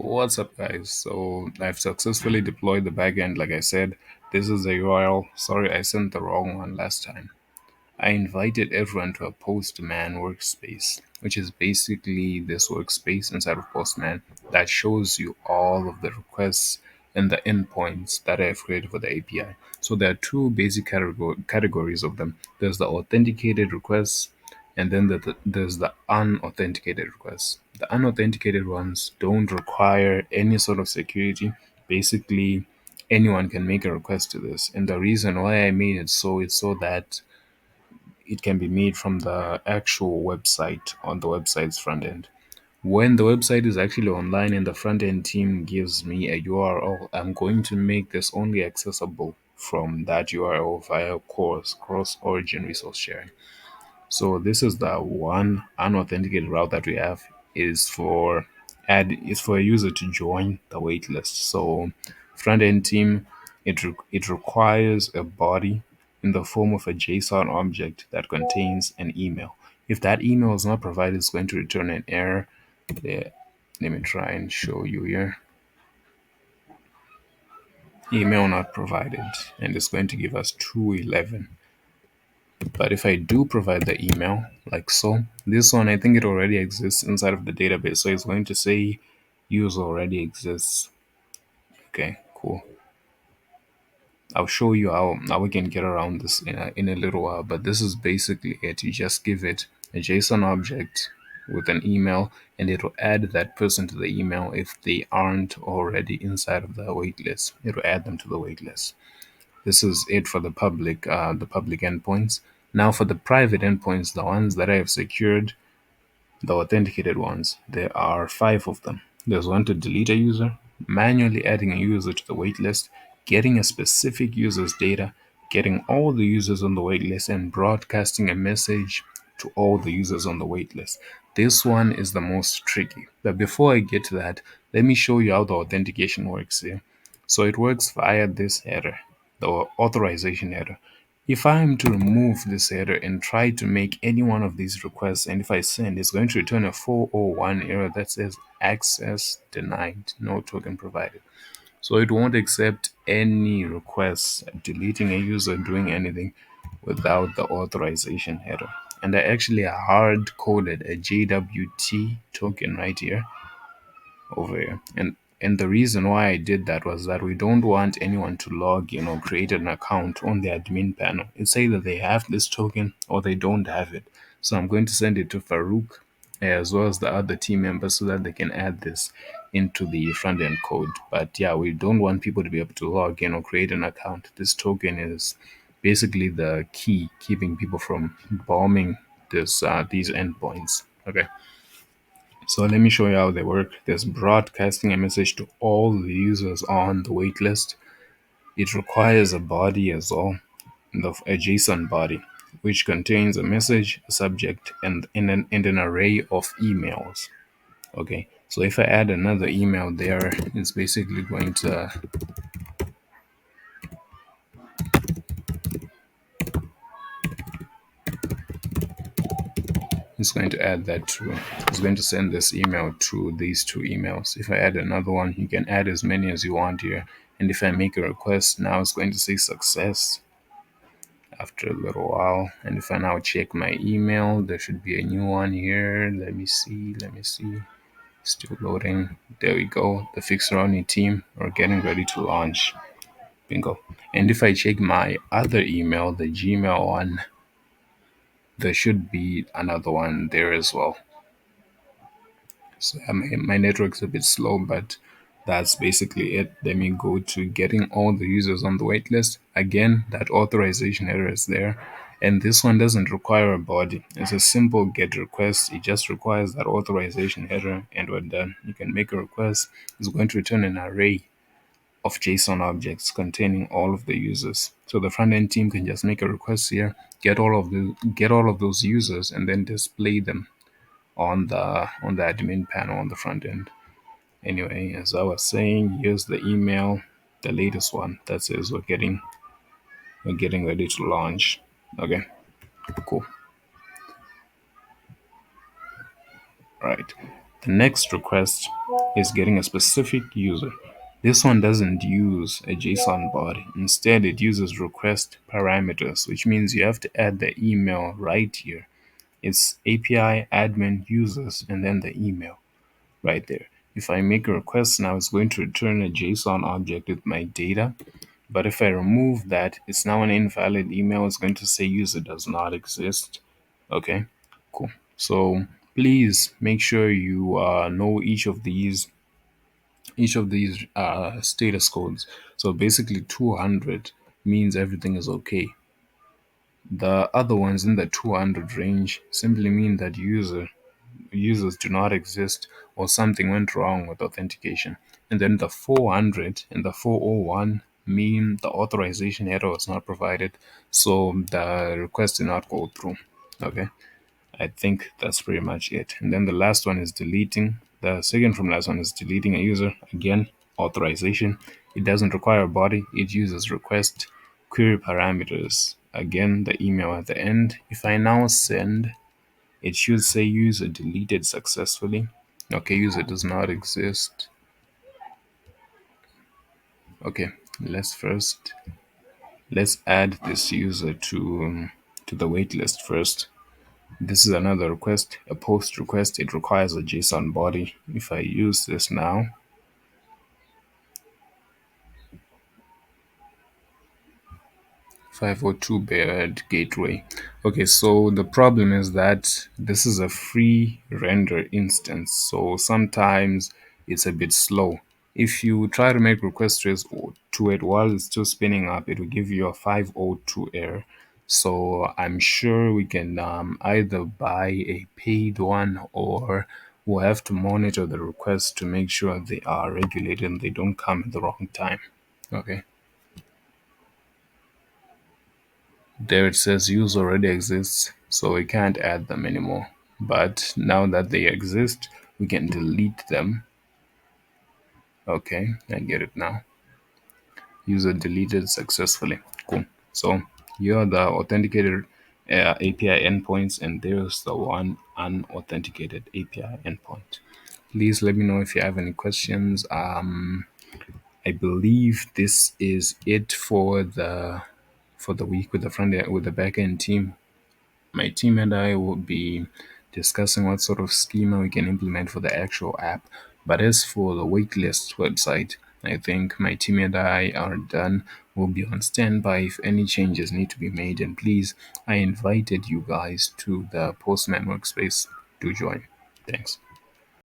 What's up, guys? So I've successfully deployed the backend. Like I said, this is the URL. Sorry, I sent the wrong one last time. I invited everyone to a Postman workspace, which is basically this workspace inside of Postman that shows you all of the requests and the endpoints that I have created for the API. So there are two basic categories of them. There's the authenticated requests, and then there's the unauthenticated requests. The unauthenticated ones don't require any sort of security. Basically, anyone can make a request to this. And the reason why I made it so it's so that it can be made from the actual website on the website's front end. When the website is actually online and the front end team gives me a URL, I'm going to make this only accessible from that URL via cross origin resource sharing. So this is the one unauthenticated route that we have is for a user to join the waitlist. So front end team, it requires a body in the form of a JSON object that contains an email. If that email is not provided, it's going to return an error. There, let me try and show you here. Email not provided, and it's going to give us 211. But if I do provide the email, like so, this one, I think it already exists inside of the database. So it's going to say user already exists. Okay, cool. I'll show you how we can get around this in a little while. But this is basically it. You just give it a JSON object with an email, and it will add that person to the email if they aren't already inside of the waitlist. It will add them to the waitlist. This is it for the public endpoints. Now for the private endpoints, the ones that I have secured, the authenticated ones, there are five of them. There's one to delete a user, manually adding a user to the waitlist, getting a specific user's data, getting all the users on the waitlist, and broadcasting a message to all the users on the waitlist. This one is the most tricky. But before I get to that, let me show you how the authentication works here. So it works via this header, the authorization header. If I am to remove this header and try to make any one of these requests, and if I send, it's going to return a 401 error that says access denied, no token provided. So it won't accept any requests deleting a user, doing anything without the authorization header. And I actually hard coded a JWT token right here over here. And the reason why I did that was that we don't want anyone to log in or create an account on the admin panel. It's either they have this token or they don't have it. So I'm going to send it to Farouk as well as the other team members so that they can add this into the front end code. But yeah, we don't want people to be able to log in or create an account. This token is basically the key keeping people from bombing these endpoints. Okay. So let me show you how they work. There's broadcasting a message to all the users on the waitlist. It requires a body as well, a JSON body, which contains a message, a subject, and an array of emails. Okay, so if I add another email there, it's basically going to add that to it's going to send this email to these two emails. If I add another one, you can add as many as you want here. And if I make a request, now it's going to say success after a little while. And if I now check my email, there should be a new one here. Let me see. Still loading. There we go. The Fixeroni team are getting ready to launch. Bingo. And if I check my other email, the Gmail one, there should be another one there as well. So my network's a bit slow, but that's basically it. Let me go to getting all the users on the waitlist. Again, that authorization error is there. And this one doesn't require a body. It's a simple get request. It just requires that authorization header, and we're done. You can make a request. It's going to return an array of JSON objects containing all of the users. So the front end team can just make a request here, get all of those users, and then display them on the admin panel on the front end. Anyway, as I was saying, here's the email, the latest one that says we're getting ready to launch. Okay, cool. Right. The next request is getting a specific user. This one doesn't use a JSON body. Instead, it uses request parameters, which means you have to add the email right here. It's API admin users and then the email right there. If I make a request now, it's going to return a JSON object with my data. But if I remove that, it's now an invalid email. It's going to say user does not exist. Okay, cool. So please make sure you know each of these status codes. So basically 200 means everything is okay. The other ones in the 200 range simply mean that users do not exist or something went wrong with authentication. And then the 400 and the 401 mean the authorization header was not provided, so the request did not go through. Okay, I think that's pretty much it. And then the last one is deleting. The second from last one is deleting a user. Again, authorization. It doesn't require a body. It uses request query parameters. Again, the email at the end. If I now send, it should say user deleted successfully. Okay, user does not exist. Okay, let's add this user to the waitlist first. This is another request, a post request. It requires a JSON body. If I use this now, 502 bed gateway. Okay, so the problem is that this is a free render instance, so sometimes it's a bit slow. If you try to make requests to it while it's still spinning up, it will give you a 502 error. So I'm sure we can either buy a paid one, or we'll have to monitor the requests to make sure they are regulated and they don't come at the wrong time. Okay. There it says use already exists, so we can't add them anymore. But now that they exist, we can delete them. Okay, I get it now. User deleted successfully. Cool. So here are the authenticated API endpoints, and there's the one unauthenticated API endpoint. Please let me know if you have any questions. I believe this is it for the week with the backend team. My team and I will be discussing what sort of schema we can implement for the actual app. But as for the waitlist website, I think my team and I are done. We'll be on standby if any changes need to be made. And please, I invited you guys to the Postman workspace. Do join. Thanks.